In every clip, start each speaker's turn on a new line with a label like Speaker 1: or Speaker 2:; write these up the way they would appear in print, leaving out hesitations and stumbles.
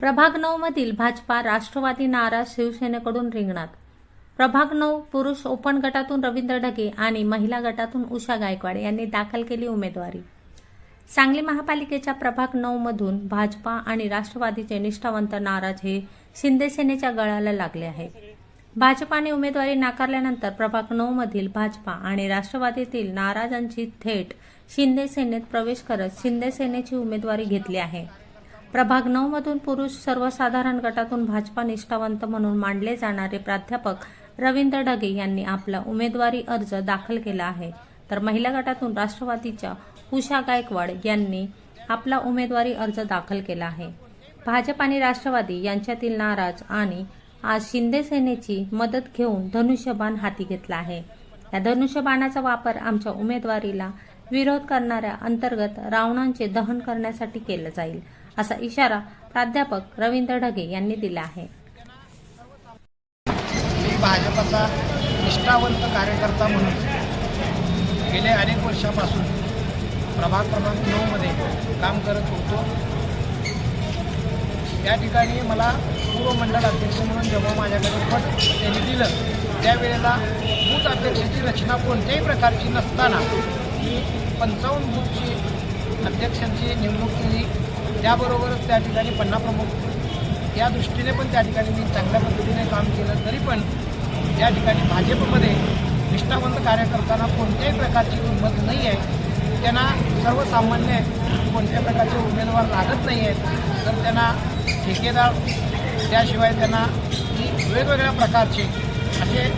Speaker 1: प्रभाग 9 मधील भाजपा राष्ट्रवादी नाराज शिवसेनेकडून रिंगणात। प्रभाग 9 पुरुष ओपन गटातून रवींद्र ढगे आणि महिला गटातून उषा गायकवाड यांनी दाखल केली उमेदवारी। सांगली महापालिकेच्या प्रभाग 9 मधून भाजपा आणि राष्ट्रवादीचे निष्ठावंत नाराज हे शिंदे सेनेच्या गळाला लागले आहेत। भाजपाने उमेदवारी नाकारल्यानंतर प्रभाग 9 मधील भाजपा आणि राष्ट्रवादीतील नाराजांची थेट शिंदे सेनेत प्रवेश करत शिंदे सेनेची उमेदवारी घेतली आहे। प्रभाग 9 मधून पुरुष सर्वसाधारण गटातून भाजपा निष्ठावंत म्हणून मानले जाणारे प्राध्यापक रवींद्र ढगे यांनी आपला उमेदवारी अर्ज दाखल केला आहे, तर महिला गटातून राष्ट्रवादीच्या उषा गायकवाड यांनी आपला उमेदवारी अर्ज दाखल केला आहे। भाजप आणि राष्ट्रवादी यांच्यातील नाराज आणि आज शिंदे सेनेची मदत घेऊन धनुष्यबाण हाती घेतला आहे। या धनुष्यबाणाचा वापर आमच्या उमेदवारीला विरोध करणाऱ्या अंतर्गत रावणांचे दहन करण्यासाठी केला जाईल, असा इशारा प्राध्यापक रवींद्र ढगे यांनी दिला आहे।
Speaker 2: मी भाजपचा निष्ठावंत कार्यकर्ता म्हणून गेल्या अनेक वर्षापासून प्रभाग क्रमांक 9 मध्ये काम करत होतो। या ठिकाणी मला पूर्व मंडळ अध्यक्ष म्हणून जेव्हा माझ्याकडे पद त्यांनी दिलं, त्यावेळेला बूथ अध्यक्षाची रचना कोणत्याही प्रकारची नसताना मी 55 बूथची अध्यक्षांची नेमणूक केली। त्याबरोबरच त्या ठिकाणी पन्ना प्रमुख या दृष्टीने पण त्या ठिकाणी मी चांगल्या पद्धतीने काम केलं। तरी पण या ठिकाणी भाजपमध्ये निष्ठावंत कार्यकर्त्यांना कोणत्याही प्रकारची किंमत नाही आहे। त्यांना सर्वसामान्य कोणत्या प्रकारचे उमेदवार लागत नाही आहेत, तर त्यांना ठेकेदार त्याशिवाय त्यांना वेगवेगळ्या प्रकारचे असे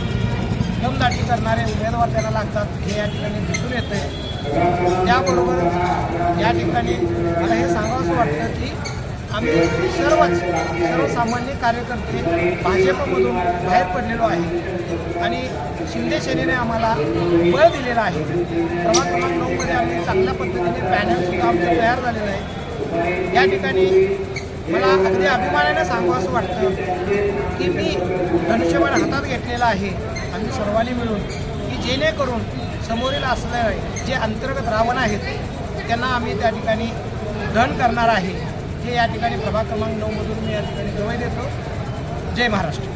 Speaker 2: दमदाटी करणारे उमेदवार त्यांना लागतात, हे या ठिकाणी दिसून येतं आहे। त्याबरोबर या ठिकाणी मला हे सांगावंसं वाटतं की आम्ही सर्वसामान्य कार्यकर्ते भाजपमधून बाहेर पडलेलो आहे आणि शिंदे सेनेने आम्हाला बळ दिलेलं आहे। प्रभाग क्रमांक 9 मध्ये आम्ही चांगल्या पद्धतीने पॅनलसुद्धा आमचं तयार झालेलं आहे। या ठिकाणी मला अगदी अभिमानाने सांगावंसं वाटतं की मी धनुष्यबाण हातात घेतलेला आहे आम्ही सर्वांनी मिळून, की जेणेकरून समोरील असलेले जे अंतर्गत रावण आहेत त्यांना आम्ही त्या ठिकाणी दहन करणार आहे, हे या ठिकाणी प्रभाग क्रमांक 9 मधून मी या ठिकाणी गवाही देतो। जय महाराष्ट्र।